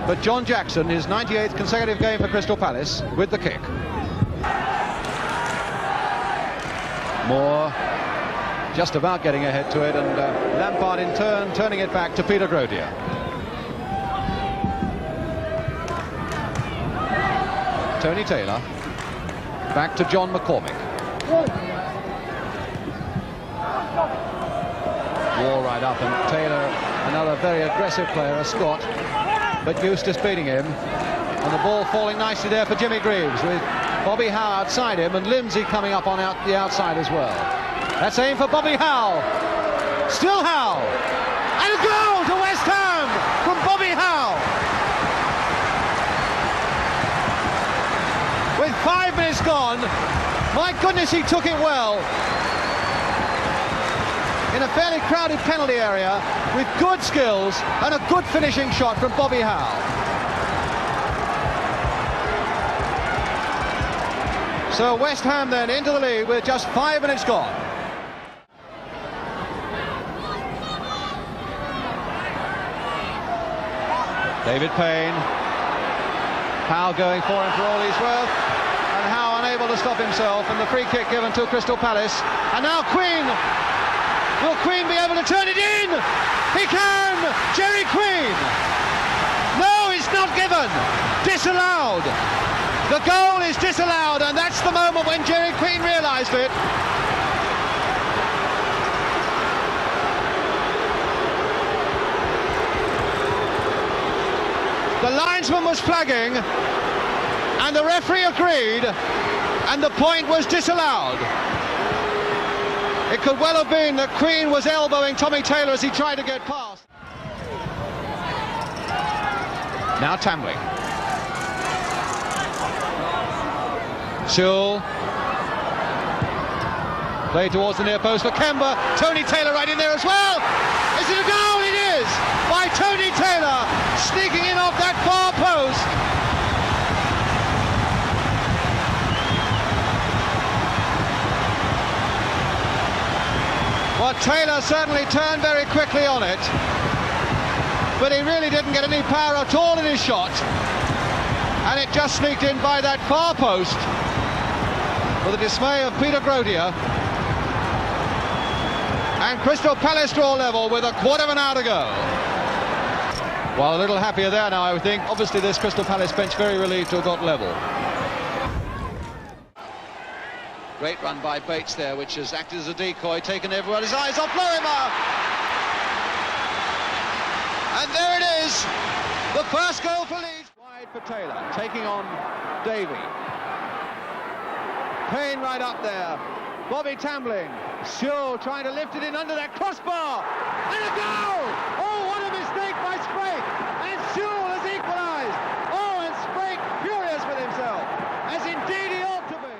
But John Jackson, his 98th consecutive game for Crystal Palace, with the kick. Moore just about getting ahead to it, and Lampard in turn turning it back to Peter Grodier. Tony Taylor back to John McCormick. Wall right up, and Taylor, another very aggressive player, a Scot, but Eustace beating him, and the ball falling nicely there for Jimmy Greaves, with Bobby Howe outside him and Lindsay coming up on the outside as well. That's aim for Bobby Howe. Still Howe. And a goal to West Ham from Bobby Howe. With 5 minutes gone, my goodness, he took it well. In a fairly crowded penalty area, with good skills and a good finishing shot from Bobby Howe. So West Ham then into the lead with just 5 minutes gone. David Payne. Howe going for him for all he's worth, and Howe unable to stop himself, and the free kick given to Crystal Palace. And now Queen. Will Queen be able to turn it in? He can! Jerry Queen! No, it's not given! Disallowed! The goal is disallowed, and that's the moment when Jerry Queen realised it. The linesman was flagging, and the referee agreed, and the point was disallowed. It could well have been that Queen was elbowing Tommy Taylor as he tried to get past. Now Tamling. Sewell. Play towards the near post for Kemba. Tony Taylor right in there as well. Is it a goal? It is! By Tony Taylor, sneaking in off that far post. Well, Taylor certainly turned very quickly on it, but he really didn't get any power at all in his shot, and it just sneaked in by that far post, for the dismay of Peter Grodier. And Crystal Palace draw level with a quarter of an hour to go. Well, a little happier there now, I would think. Obviously this Crystal Palace bench very relieved to have got level. Great run by Bates there, which has acted as a decoy, taken everyone's eyes off Lorimer. And there it is, the first goal for Leeds. Wide for Taylor, taking on Davey. Payne right up there. Bobby Tambling. Sewell trying to lift it in under that crossbar. And a goal! Oh, what a mistake by Sprake. And Sewell has equalised. Oh, and Sprake furious with himself, as indeed he ought to be.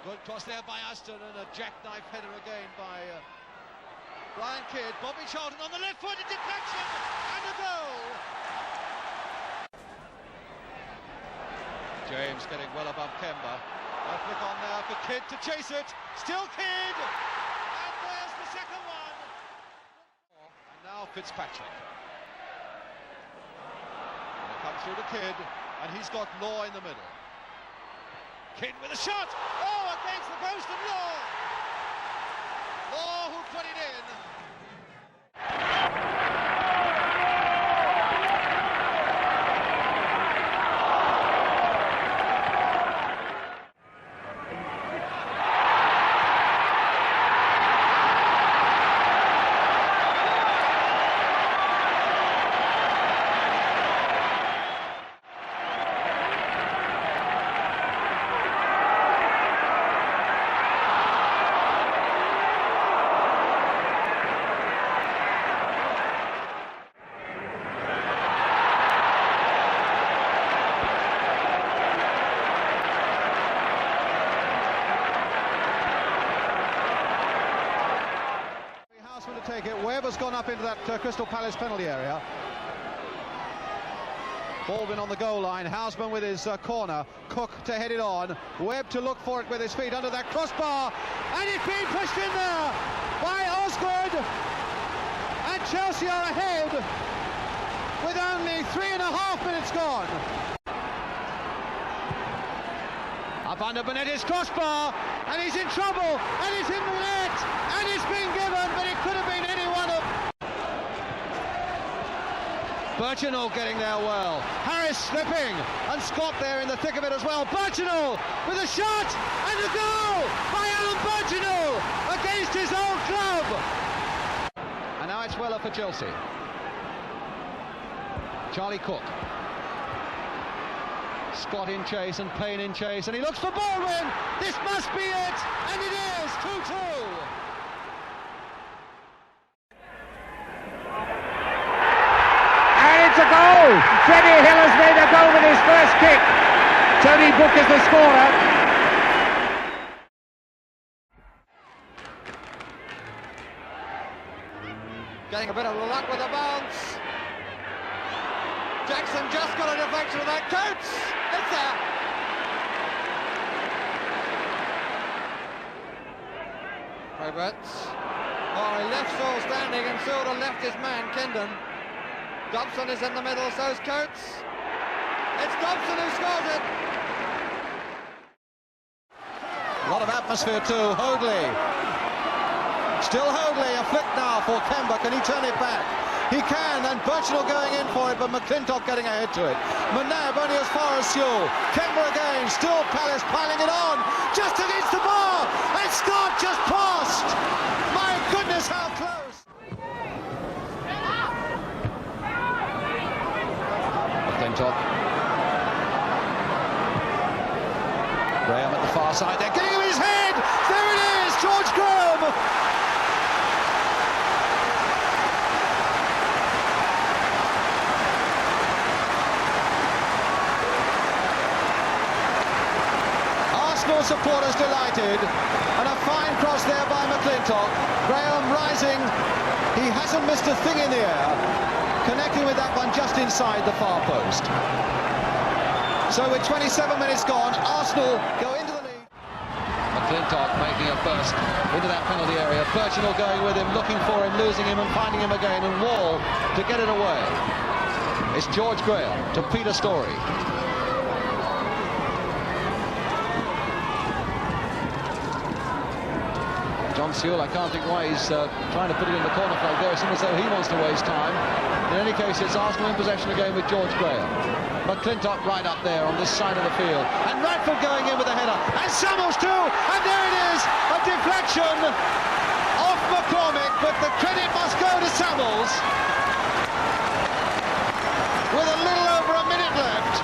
Good cross there by Aston, and a jackknife header again by Brian Kidd. Bobby Charlton on the left foot, a deflection and a goal. James getting well above Kemba. A flick on there for Kidd to chase it. Still Kidd, and there's the second one. And now Fitzpatrick. And it comes through to Kidd, and he's got Law in the middle. Kidd with a shot! Oh, against the post of Law! Law who put it in. to take it. Webb has gone up into that Crystal Palace penalty area. Baldwin on the goal line. Houseman with his corner. Cook to head it on. Webb to look for it with his feet under that crossbar. And it's being pushed in there by Osgood. And Chelsea are ahead with only 3.5 minutes gone. Up under Benetti's crossbar, and he's in trouble, and he's in the net, and it's been given, but it could have been any one of... Birchinall getting there well. Harris slipping, and Scott there in the thick of it as well. Birchinall with a shot, and a goal by Alan Birchinall against his old club. And now it's Weller for Chelsea. Charlie Cook. Scott in chase and Payne in chase, and he looks for Baldwin. This must be it, and it is 2-2. And it's a goal. Freddie Hill has made a goal with his first kick. Tony Book is the scorer. Getting a bit of luck with the bounce. Jackson just got a deflection of that. Coates! It's there! Roberts. Oh, he left Saul standing and Silver left his man, Kendon. Dobson is in the middle, so's Coates. It's Dobson who scores it! A lot of atmosphere too. Hoadley. Still Hoadley, a flick now for Kemba. Can he turn it back? He can, and Birchinall going in for it, but McClintock getting ahead to it. Manab only as far as Sewell. Kemba again, still Palace piling it on, just against the bar, and Scott just passed. My goodness, how close. McClintock. Graham at the far side, they're getting him his head. There it is, George Graham. Supporters delighted, and a fine cross there by McClintock. Graham rising, he hasn't missed a thing in the air, connecting with that one just inside the far post. So with 27 minutes gone, Arsenal go into the lead. McClintock making a burst into that penalty area. Birchinall going with him, looking for him, losing him and finding him again, and Wall to get it away. It's George Graham to Peter Storey. John Sewell, I can't think why he's trying to put it in the corner flag there. It's almost as though he wants to waste time. In any case, it's Arsenal in possession again with George Graham. McClintock right up there on this side of the field. And Radford going in with a header. And Samuels too! And there it is! A deflection off McCormick, but the credit must go to Samuels. With a little over a minute left.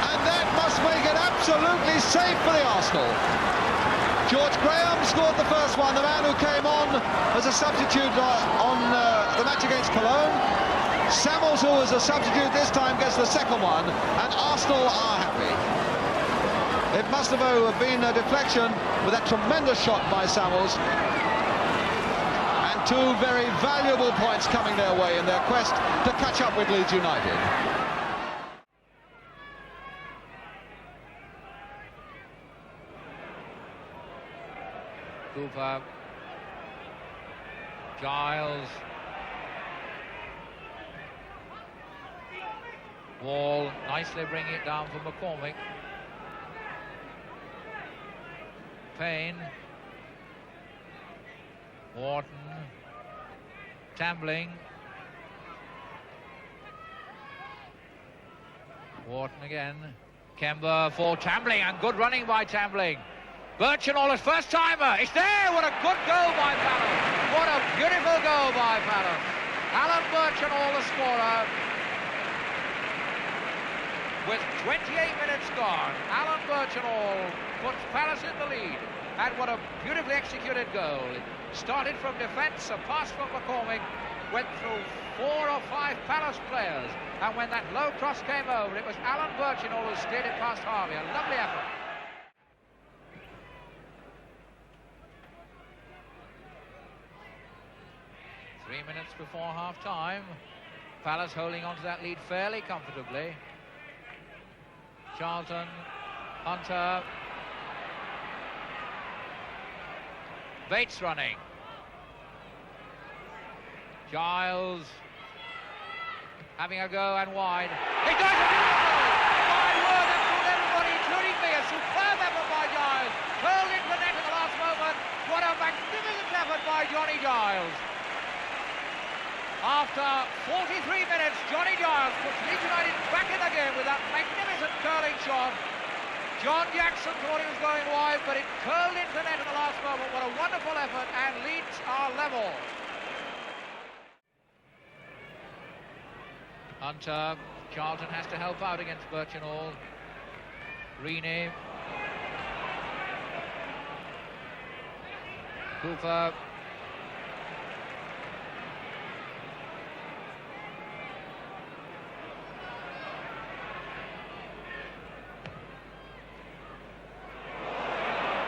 And that must make it absolutely safe for the Arsenal. George Graham scored the first one, the man who came on as a substitute on the match against Cologne. Samuels, who was a substitute this time, gets the second one, and Arsenal are happy. It must have been a deflection with that tremendous shot by Samuels. And two very valuable points coming their way in their quest to catch up with Leeds United. Cooper, Giles, Wall nicely bringing it down for McCormick. Payne, Wharton, Tambling, Wharton again, Kemba for Tambling, and good running by Tambling. Birchinall, his first timer. It's there. What a good goal by Palace. What a beautiful goal by Palace. Alan Birchinall, the scorer. With 28 minutes gone, Alan Birchinall puts Palace in the lead. And what a beautifully executed goal. It started from defence, a pass from McCormick, went through 4 or 5 Palace players. And when that low cross came over, it was Alan Birchinall who steered it past Harvey. A lovely effort. 3 minutes before half-time. Palace holding on to that lead fairly comfortably. Charlton, Hunter. Bates running. Giles having a go and wide. He does it! My word, that fooled everybody, including me. A superb effort by Giles. Curled into the net at the last moment. What a magnificent effort by Johnny Giles. After 43 minutes, Johnny Giles puts Leeds United back in the game with that magnificent curling shot. John Jackson thought he was going wide, but it curled into the net at the last moment. What a wonderful effort, and Leeds are level. Hunter, Charlton has to help out against Birchenall. Reaney. Cooper.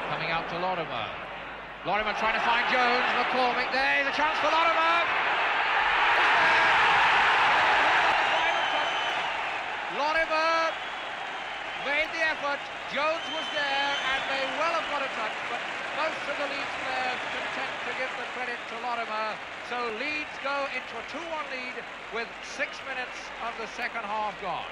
Coming out to Lorimer. Lorimer trying to find Jones. McCormick there. The chance for Lorimer. Lorimer made the effort. Jones was there and may well have got a touch, but most of the Leeds players content to give the credit to Lorimer. So Leeds go into a 2-1 lead with 6 minutes of the second half gone.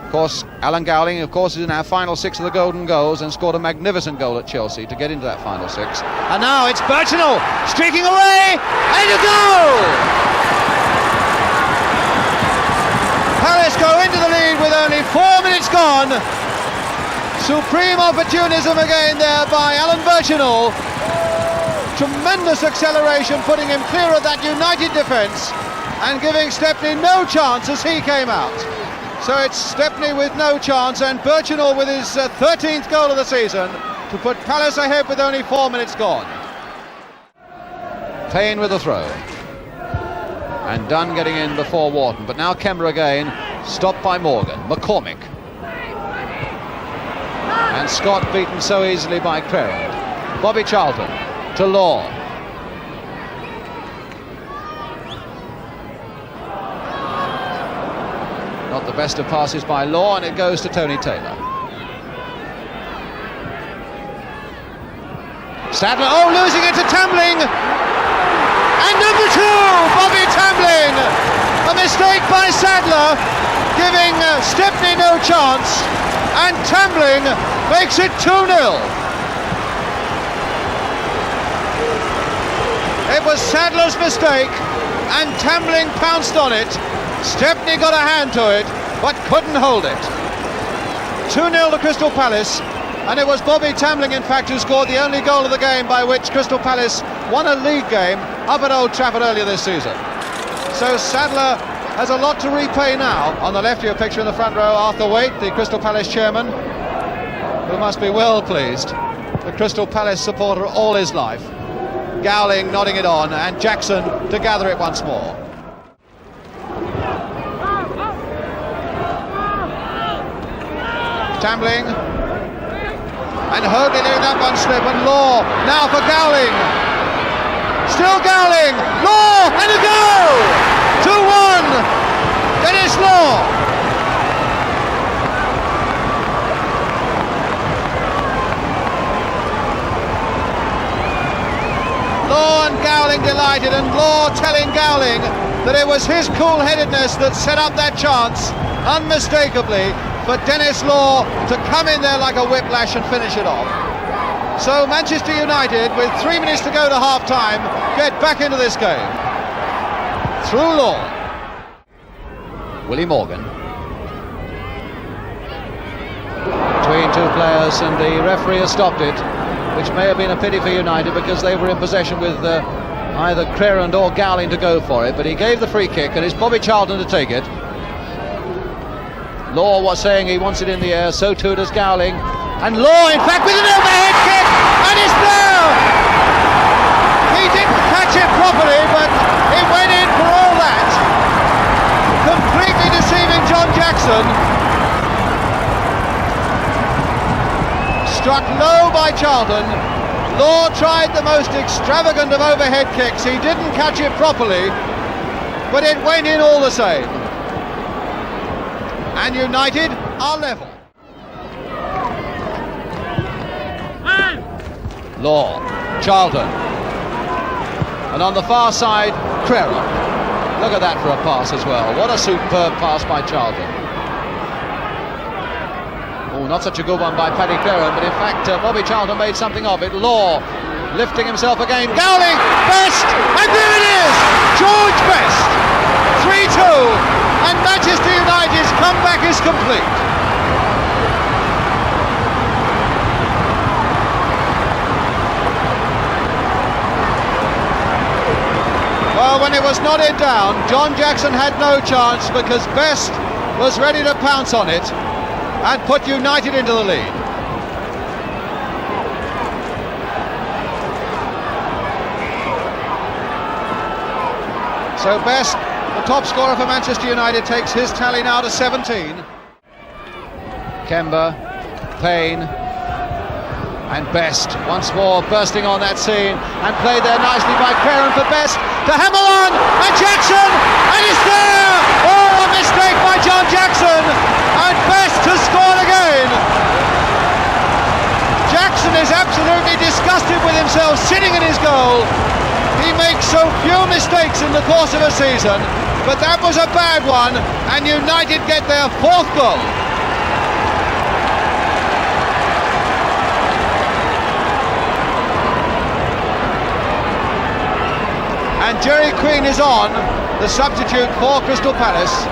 Of course, Alan Gowling, of course, is in our final 6 of the golden goals and scored a magnificent goal at Chelsea to get into that final 6. And now it's Birchenall streaking away, and a goal! Palace go into the lead with only 4 minutes gone. Supreme opportunism again there by Alan Birchenall. Tremendous acceleration, putting him clear of that United defence and giving Stepney no chance as he came out. So it's Stepney with no chance, and Birchenall with his 13th goal of the season to put Palace ahead with only 4 minutes gone. Payne with a throw. And Dunn getting in before Wharton, but now Kember again, stopped by Morgan. McCormick. And Scott beaten so easily by Crerand. Bobby Charlton to Law. Not the best of passes by Law, and it goes to Tony Taylor. Sadler, oh, losing it to Tambling. And number 2, Bobby Tambling. A mistake by Sadler, giving Stepney no chance, and Tambling makes it 2-0. It was Sadler's mistake, and Tambling pounced on it. Stepney got a hand to it, but couldn't hold it. 2-0 to Crystal Palace, and it was Bobby Tambling, in fact, who scored the only goal of the game by which Crystal Palace won a league game up at Old Trafford earlier this season. So Sadler has a lot to repay now. On the left, your picture in the front row, Arthur Waite, the Crystal Palace chairman, who must be well pleased. The Crystal Palace supporter all his life. Gowling nodding it on, and Jackson to gather it once more. Tambling, and Hoadley doing that one slip, and Law now for Gowling. Still Gowling, Law, and a goal! 2-1, Dennis Law. Law and Gowling delighted, and Law telling Gowling that it was his cool-headedness that set up that chance, unmistakably, for Dennis Law to come in there like a whiplash and finish it off. So Manchester United, with 3 minutes to go to half-time, get back into this game. Through Law. Willie Morgan. Between two players, and the referee has stopped it, which may have been a pity for United because they were in possession with either Crerand or Gowling to go for it, but he gave the free kick and it's Bobby Charlton to take it. Law was saying he wants it in the air, so too does Gowling, and Law in fact with an overhead kick, and it's there! He didn't catch it properly, but it went in for all that, completely deceiving John Jackson. Struck low by Charlton. Law tried the most extravagant of overhead kicks. He didn't catch it properly, but it went in all the same. And United are level. Law, Charlton, and on the far side, Crerand. Look at that for a pass as well. What a superb pass by Charlton. Oh, not such a good one by Paddy Crerand, but in fact Bobby Charlton made something of it. Law lifting himself again. Gowling, Best, and there it is! George Best, 3-2, and Manchester United's comeback is complete. Well, when it was nodded down, John Jackson had no chance because Best was ready to pounce on it and put United into the lead. So Best, the top scorer for Manchester United, takes his tally now to 17. Kemba, Payne, and Best once more bursting on that scene and played there nicely by Crerand for Best to hammer on, and Jackson, and it's there! Oh, a mistake by John Jackson, and Best has scored again. Jackson is absolutely disgusted with himself sitting in his goal. He makes so few mistakes in the course of a season, but that was a bad one, and United get their fourth goal. And Jerry Queen is on, the substitute for Crystal Palace.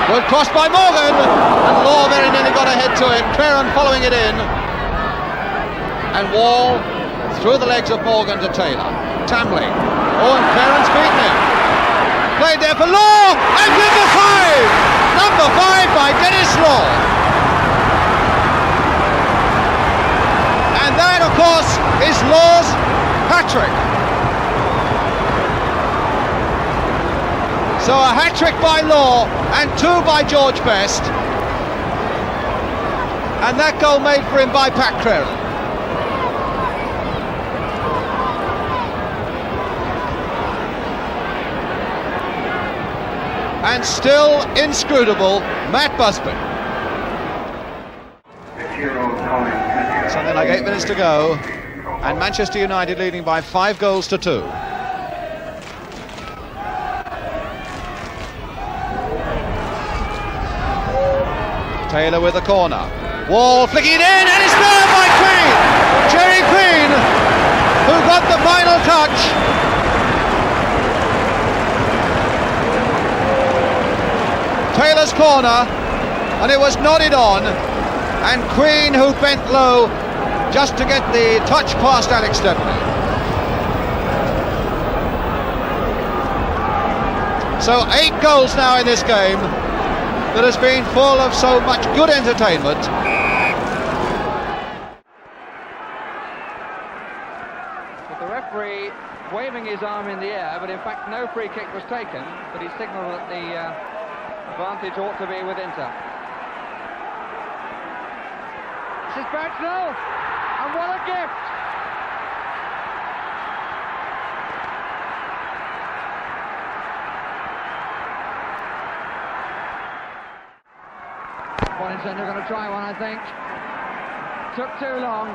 Good cross by Morgan, and Law very nearly got ahead to it. Crerand following it in, and Wall through the legs of Morgan to Taylor. Tamling, oh, and Crerand's beaten him. Played there for Law, and number five by Dennis Law. And that, of course, is Law's hat-trick. So a hat-trick by Law and two by George Best. And that goal made for him by Pat Crerand. And still inscrutable, Matt Busby. Something like 8 minutes to go, and Manchester United leading by 5 goals to 2. Taylor with the corner. Wall flicking it in, and it's there by Queen! Jerry Queen, who got the final touch. Taylor's corner, and it was nodded on, and Queen, who bent low just to get the touch past Alex Stepney. So 8 goals now in this game that has been full of so much good entertainment. With the referee waving his arm in the air, but in fact no free kick was taken, but he signalled that the advantage ought to be with Inter. This is Bertrand, and what a gift! They're going to try one, I think. Took too long.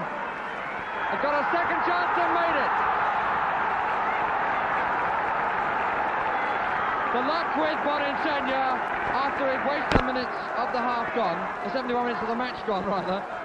They've got a second chance and made it. The luck with Boninsegna after he'd wasted minutes of the the half gone, the 71 minutes of the match gone, rather.